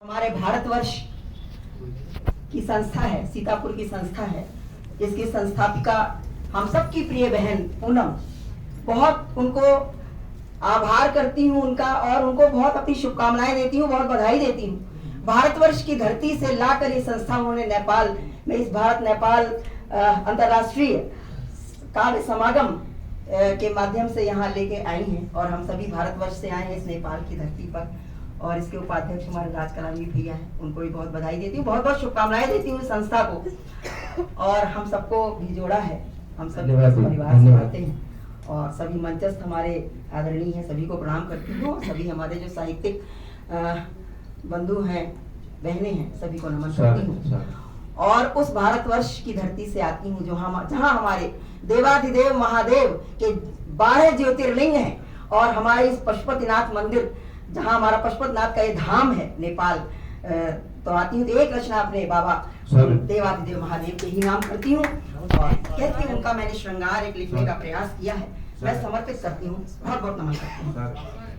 हमारे भारतवर्ष की संस्था है, सीतापुर की संस्था है, जिसकी संस्थापिका हम सबकी प्रिय बहन पूनम, बहुत उनको आभार करती हूँ उनका, और उनको बहुत अपनी शुभकामनाएं देती हूँ, बहुत बधाई देती हूँ। भारतवर्ष की धरती से लाकर ये संस्था उन्होंने नेपाल में इस भारत नेपाल अंतर्राष्ट्रीय काव्य समागम के माध्यम से यहाँ लेके आई हैं, और हम सभी भारतवर्ष से आए हैं इस नेपाल की धरती पर। और इसके उपाध्यक्ष हमारे राजकलानी भैया हैं, उनको भी बहुत बधाई देती हूँ, बहुत बहुत शुभकामनाएं देती हूँ संस्था को। और हम सबको भी जोड़ा है, हम सब परिवार से आते हैं, और सभी मंचस्थ हमारे आदरणीय हैं, सभी को प्रणाम करती हूँ। सभी हमारे जो साहित्यिक बंधु हैं, बहनें हैं, सभी को नमन करती हूँ। और उस भारतवर्ष की धरती से आती हूँ जहाँ हमारे देवाधिदेव महादेव के 12 ज्योतिर्लिंग हैं, और हमारे इस पशुपतिनाथ मंदिर, जहाँ हमारा पशुपतिनाथ का ये धाम है नेपाल, तो आती हूँ तो एक रचना अपने बाबा देवाधिदेव महादेव के ही नाम करती हूँ, और कहती हूँ उनका मैंने श्रृंगार एक लिखने का प्रयास किया है, मैं समर्पित करती हूँ, बहुत बहुत नमन करती हूँ।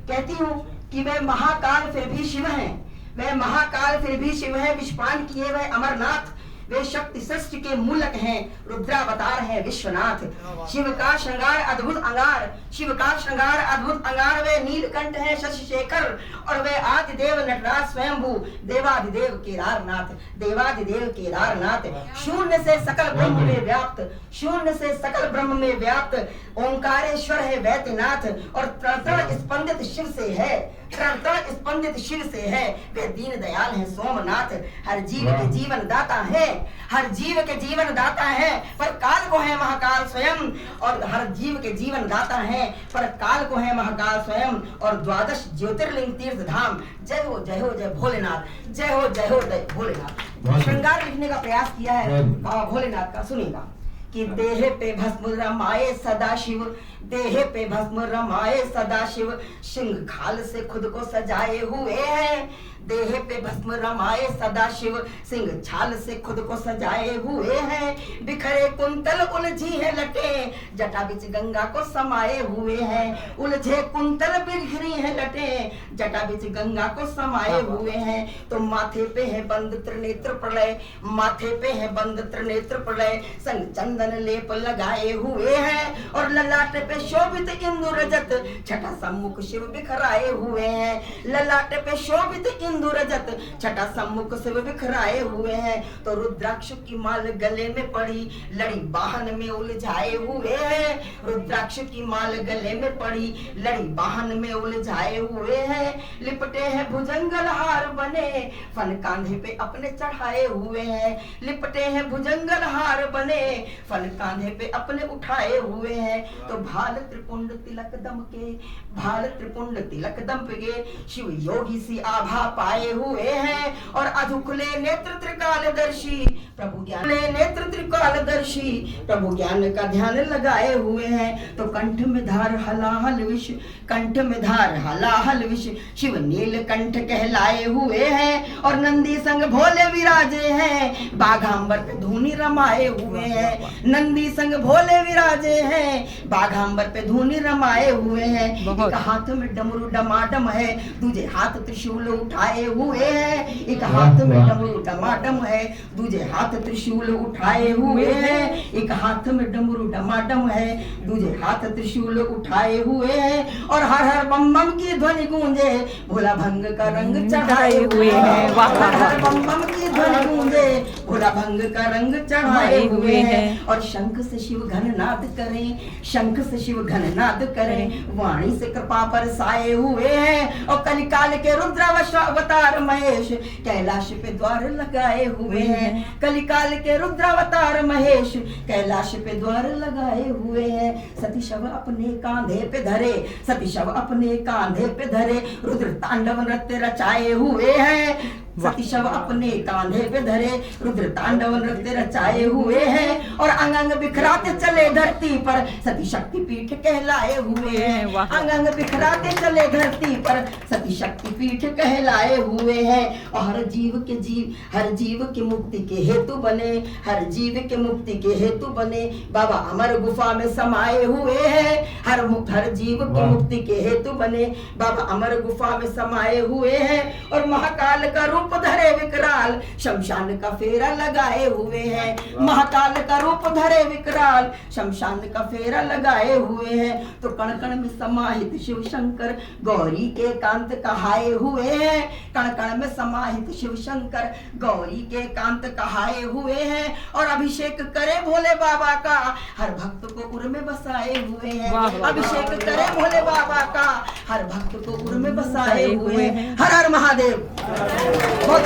कहती हूँ कि वह महाकाल फिर भी शिव है, वह महाकाल फिर भी शिव है, विषपान किए वह अमरनाथ, वे शक्ति सृष्ट के मूलक हैं, रुद्रावतार है विश्वनाथ। शिव का श्रृंगार अद्भुत अंगार, शिव का श्रृंगार अद्भुत अंगार, वे नीलकंठ है शशि शेखर, और वे आदिदेव नटराज स्वयंभू, देवादिदेव केदारनाथ, देवादिदेव केदारनाथ। शून्य से सकल ब्रह्म में व्याप्त, शून्य से सकल ब्रह्म में व्याप्त, ओंकारेश्वर है वैद्यनाथ, और तड़ स्पंदित शिव से है, तड़ स्पंदित शिव से है, वे दीन दयाल है सोमनाथ। हर जीव के जीवन दाता है, हर जीव के जीवन दाता है, पर काल को है महाकाल स्वयं, और हर जीव के जीवन दाता है, पर काल को है महाकाल स्वयं। और 12 ज्योतिर्लिंग तीर्थ धाम, जय हो जय भोलेनाथ, जय हो जय भोलेनाथ। श्रृंगार लिखने का प्रयास किया है बाबा भोलेनाथ का, सुनिएगा कि देह पे भस्म रमाए सदा शिव, देह पे भस्म रमाए सदा शिव, सिंह खाल से खुद को सजाए हुए हैं, देह पे भस्म रमाए सदा शिव, सिंह छाल से खुद को सजाए हुए हैं, बिखरे कुंतल उलझी है लटे, जटा बिच गंगा को समाये हुए हैं, उलझे कुंतल बिखरी है लटे, जटा बिच गंगा को समाये हुए हैं। तो माथे पे है बंद त्रिनेत्र प्रलय, माथे पे है बंद त्रिनेत्र प्रलय, संग चंदन लेप लगाए हुए हैं, और ललाट पे शोभित इंदु रजत, छठा सम्मुख शिव बिखराए हुए हैं, ललाट पे शोभित इंदु रजत, छठा सम्मुख शिव बिखराए हुए हैं। तो रुद्राक्ष की माल गले में पड़ी, लड़ी बाहन में उलझाए हुए हैं, रुद्राक्ष की माल गले में पड़ी, लड़ी बाहन में उलझाए हुए हैं, लिपटे हैं भुजंगल हार बने, फन कांधे पे अपने चढ़ाए हुए हैं, लिपटे हैं भुजंगल हार बने, फन कांधे पे अपने उठाए हुए हैं। तो भाल त्रिपुंड तिलक दम के, भाल त्रिपुंड तिलक दम के, शिव योगी सी आभा पाए हुए हैं, और अधुखले नेत्र त्रिकालदर्शी, प्रभु ज्ञान नेत्र त्रिकालदर्शी, प्रभु ज्ञान का ध्यान लगाए हुए हैं। तो कंठ में धार हलाहल विष, कंठ में धार हलाहल विष, शिव नीलकंठ कहलाए हुए हैं, और नंदी संग भोले विराजे हैं, बाघांबर पे धूनी रमाए हुए हैं, नंदी संग भोले विराजे हैं, बाघांबर पे धूनी रमाए हुए हैं। एक हाथ में डमरू डमाडम है, दूजे हाथ त्रिशूल उठाए हुए हैं, एक हाथ में डमरू डमाडम है, दूजे हाथ त्रिशूल उठाए हुए हैं, एक हाथ में डमरू डमाडम है, दूजे हाथ त्रिशूल उठाए हुए हैं, और हर हर बम बम की ध्वनि गूंजे, भोला भंग का रंग चढ़ाए हुए हैं, हर हर बम बम की ध्वनि गूंजे, भोला भंग का रंग चढ़ाए हुए हैं। और शंख से शिव घननाद करें, शंख से शिव घननाद करें, वाणी से कृपा बरसाए हुए हैं, और कलिकाल के रुद्रावतार महेश, कैलाश पे द्वार लगाए हुए हैं, कलिकाल के रुद्रावतार महेश, कैलाश पे द्वार लगाए हुए हैं। सती शव अपने कांधे पे धरे, सती शव अपने कांधे पे धरे, रुद्र तांडव नृत्य रचाए हुए हैं, सती शव अपने कांधे पे धरे, रुद्र तांडव नृत्य रचाए हुए हैं, और अंग अंग बिखराते चले धरती पर, सती शक्ति पीठ कहलाए हुए हैं, अंग अंग बिखराते चले धरती पर, सती शक्ति पीठ कहलाए हुए हैं। और हर जीव के मुक्ति के हेतु बने, हर जीव के मुक्ति के हेतु बने, बाबा अमर गुफा में समाये हुए हैं, हर जीव के मुक्ति के हेतु बने, बाबा अमर गुफा में समाये हुए हैं, और महाकाल का रूप धरे विकराल, शमशान का फेरा लगाए हुए हैं। महाकाल का रूप धरे विकराल, शमशान का फेरा लगाए हुए हैं। तो कण कण में समाहित शिव शंकर गौरी के कांत कहाए हुए हैं। कण कण में समाहित शिव शंकर गौरी के कांत कहाए हुए हैं। और अभिषेक करे भोले बाबा का, हर भक्त को उर में बसाए हुए हैं। अभिषेक करे भोले बाबा का, हर भक्त को उर में बसाए हुए हैं। हर हर महादेव। बहुत